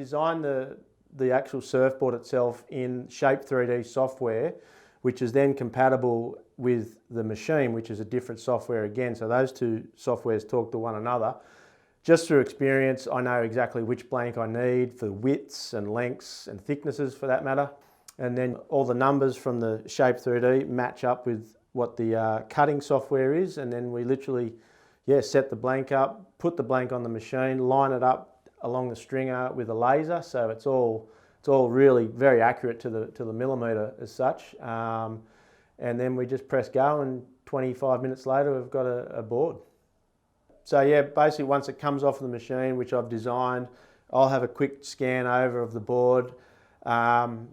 designed the actual surfboard itself in Shape 3D software, which is then compatible with the machine, which is a different software again. So those two softwares talk to one another. Just through experience, I know exactly which blank I need for widths and lengths and thicknesses for that matter. And then all the numbers from the Shape 3D match up with what the cutting software is. And then we literally, set the blank up, put the blank on the machine, line it up along the stringer with a laser. So it's all really very accurate to the millimetre as such. And then we just press go, and 25 minutes later we've got a board. So yeah, basically once it comes off the machine, which I've designed, I'll have a quick scan over of the board, and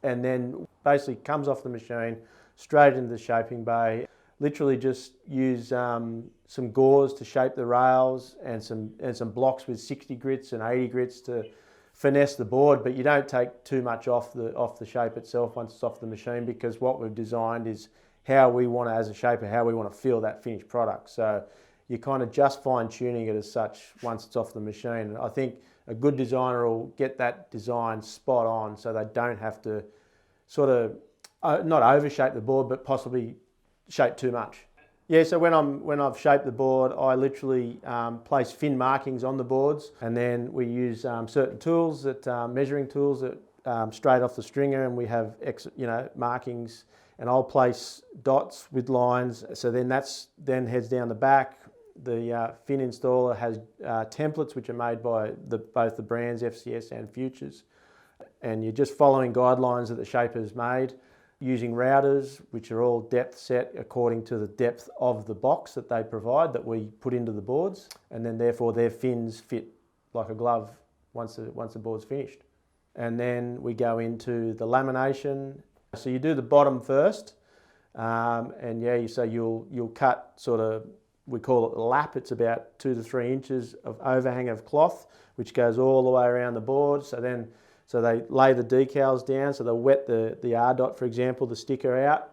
then basically comes off the machine, straight into the shaping bay. Literally just use some gauze to shape the rails and some blocks with 60 grits and 80 grits to finesse the board, but you don't take too much off the shape itself once it's off the machine, because what we've designed is how we want to, as a shaper, how we want to feel that finished product. So you're kind of just fine-tuning it as such once it's off the machine. I think a good designer will get that design spot on, so they don't have to sort of not overshape the board, but possibly shape too much. Yeah, so when I've shaped the board, I literally place fin markings on the boards, and then we use certain tools, measuring tools that straight off the stringer, and we have markings, and I'll place dots with lines. So then then heads down the back. The fin installer has templates which are made by both the brands FCS and Futures, and you're just following guidelines that the shaper's made, using routers which are all depth set according to the depth of the box that they provide that we put into the boards, and then therefore their fins fit like a glove once the board's finished. And then we go into the lamination. So you do the bottom first, and so you'll cut sort of, we call it the lap. It's about 2 to 3 inches of overhang of cloth which goes all the way around the board. So they lay the decals down, so they'll wet the R dot, for example, the sticker out,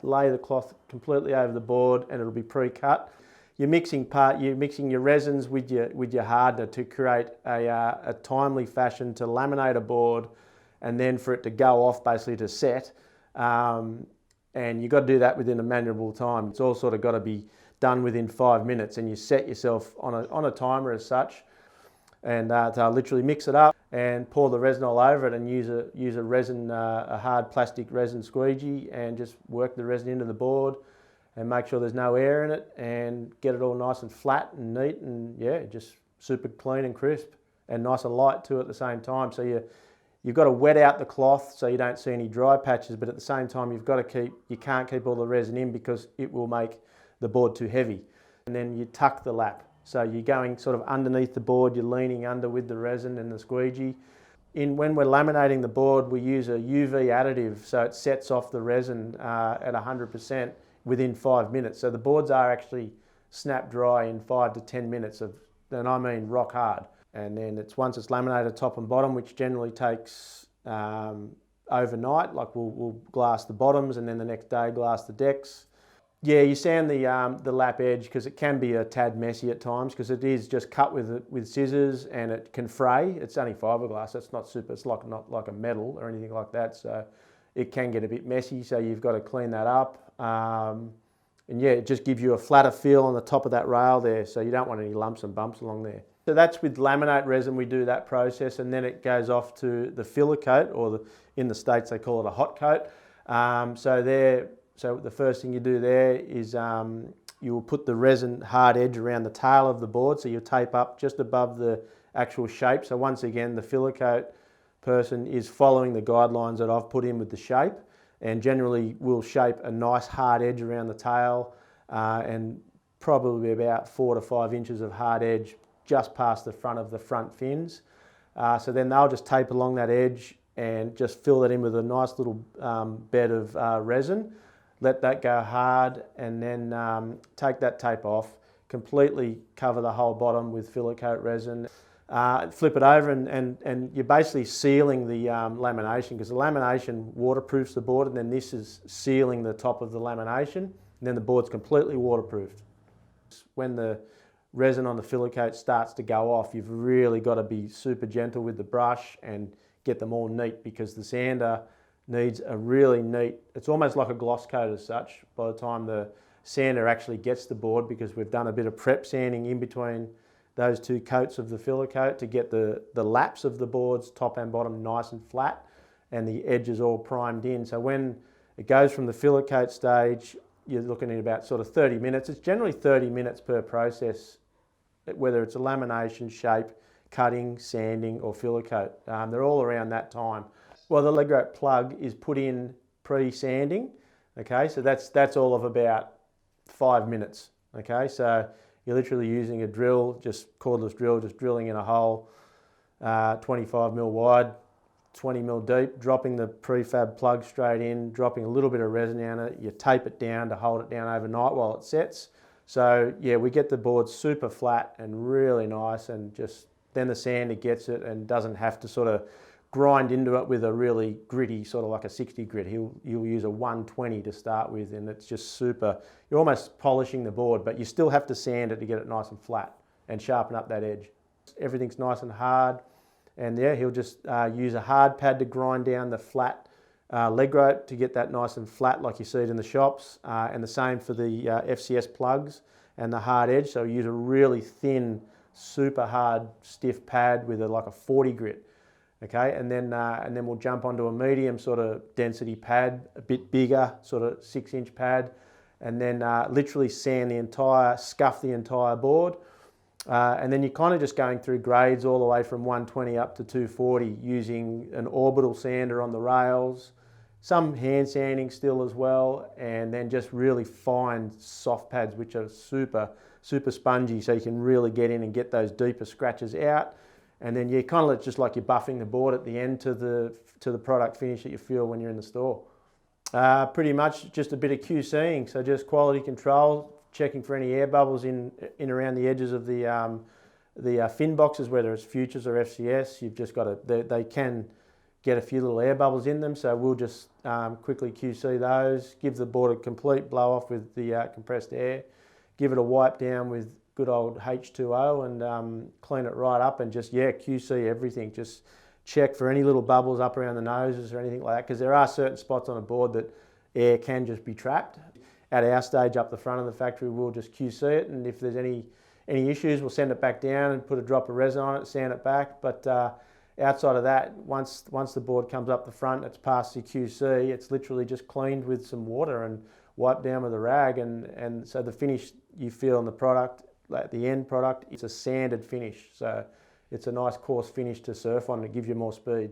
lay the cloth completely over the board, and it'll be pre-cut. You're mixing your resins with your hardener to create a timely fashion to laminate a board, and then for it to go off basically to set. And you've got to do that within a manageable time. It's all sort of got to be done within 5 minutes, and you set yourself on a timer as such. And to literally mix it up and pour the resin all over it, and use a resin, a hard plastic resin squeegee, and just work the resin into the board and make sure there's no air in it, and get it all nice and flat and neat, and just super clean and crisp and nice and light too at the same time. So you've got to wet out the cloth so you don't see any dry patches, but at the same time you can't keep all the resin in because it will make the board too heavy. And then you tuck the lap. So you're going sort of underneath the board, you're leaning under with the resin and the squeegee. When we're laminating the board, we use a UV additive, so it sets off the resin at 100% within 5 minutes. So the boards are actually snap dry in 5 to 10 minutes and I mean rock hard. And then once it's laminated top and bottom, which generally takes overnight, like we'll glass the bottoms and then the next day glass the decks. Yeah, you sand the lap edge because it can be a tad messy at times, because it is just cut with scissors and it can fray. It's only fiberglass. It's not super. It's not like a metal or anything like that. So it can get a bit messy. So you've got to clean that up. And it just gives you a flatter feel on the top of that rail there. So you don't want any lumps and bumps along there. So that's with laminate resin. We do that process, and then it goes off to the filler coat, or in the States they call it a hot coat. So the first thing you do there is you will put the resin hard edge around the tail of the board, so you'll tape up just above the actual shape. So once again, the filler coat person is following the guidelines that I've put in with the shape, and generally will shape a nice hard edge around the tail, and probably about 4 to 5 inches of hard edge just past the front of the front fins. So then they'll just tape along that edge and just fill that in with a nice little bed of resin. Let that go hard, and then take that tape off, completely cover the whole bottom with filler coat resin, flip it over, and you're basically sealing the lamination, because the lamination waterproofs the board, and then this is sealing the top of the lamination, and then the board's completely waterproofed. When the resin on the filler coat starts to go off, you've really got to be super gentle with the brush and get them all neat, because the sander needs a really neat, it's almost like a gloss coat as such by the time the sander actually gets the board, because we've done a bit of prep sanding in between those two coats of the filler coat to get the laps of the boards, top and bottom, nice and flat, and the edges all primed in. So when it goes from the filler coat stage, you're looking at about sort of 30 minutes. It's generally 30 minutes per process, whether it's a lamination, shape, cutting, sanding or filler coat. They're all around that time. Well, the leg rope plug is put in pre-sanding, okay? So that's all of about 5 minutes, okay? So you're literally using a drill, just cordless drill, just drilling in a hole, 25 mil wide, 20 mil deep, dropping the prefab plug straight in, dropping a little bit of resin down it. You tape it down to hold it down overnight while it sets. So yeah, we get the board super flat and really nice, and just then the sander gets it and doesn't have to sort of grind into it with a really gritty, sort of like a 60 grit. You'll use a 120 to start with, and it's just super. You're almost polishing the board, but you still have to sand it to get it nice and flat and sharpen up that edge. Everything's nice and hard, and yeah, he'll just use a hard pad to grind down the flat leg rope to get that nice and flat like you see it in the shops, and the same for the FCS plugs and the hard edge. So use a really thin, super hard, stiff pad with like a 40 grit. Okay, and then we'll jump onto a medium sort of density pad, a bit bigger, sort of 6-inch pad, and then literally sand the entire, scuff the entire board. And then you're kind of just going through grades all the way from 120 up to 240 using an orbital sander on the rails, some hand sanding still as well, and then just really fine soft pads which are super, super spongy, so you can really get in and get those deeper scratches out. And then you kind of just like you're buffing the board at the end to the product finish that you feel when you're in the store. Pretty much just a bit of QCing, so just quality control, checking for any air bubbles in around the edges of the fin boxes, whether it's Futures or FCS. You've just got to, they can get a few little air bubbles in them, so we'll just quickly QC those, give the board a complete blow off with the compressed air, give it a wipe down with good old H2O and clean it right up, and just, yeah, QC everything. Just check for any little bubbles up around the noses or anything like that, because there are certain spots on a board that air can just be trapped. At our stage up the front of the factory, we'll just QC it, and if there's any issues, we'll send it back down and put a drop of resin on it, sand it back. But outside of that, once the board comes up the front, it's past the QC, it's literally just cleaned with some water and wiped down with a rag, and so the finish you feel in the product, like the end product, it's a sanded finish. So it's a nice coarse finish to surf on. It gives you more speed.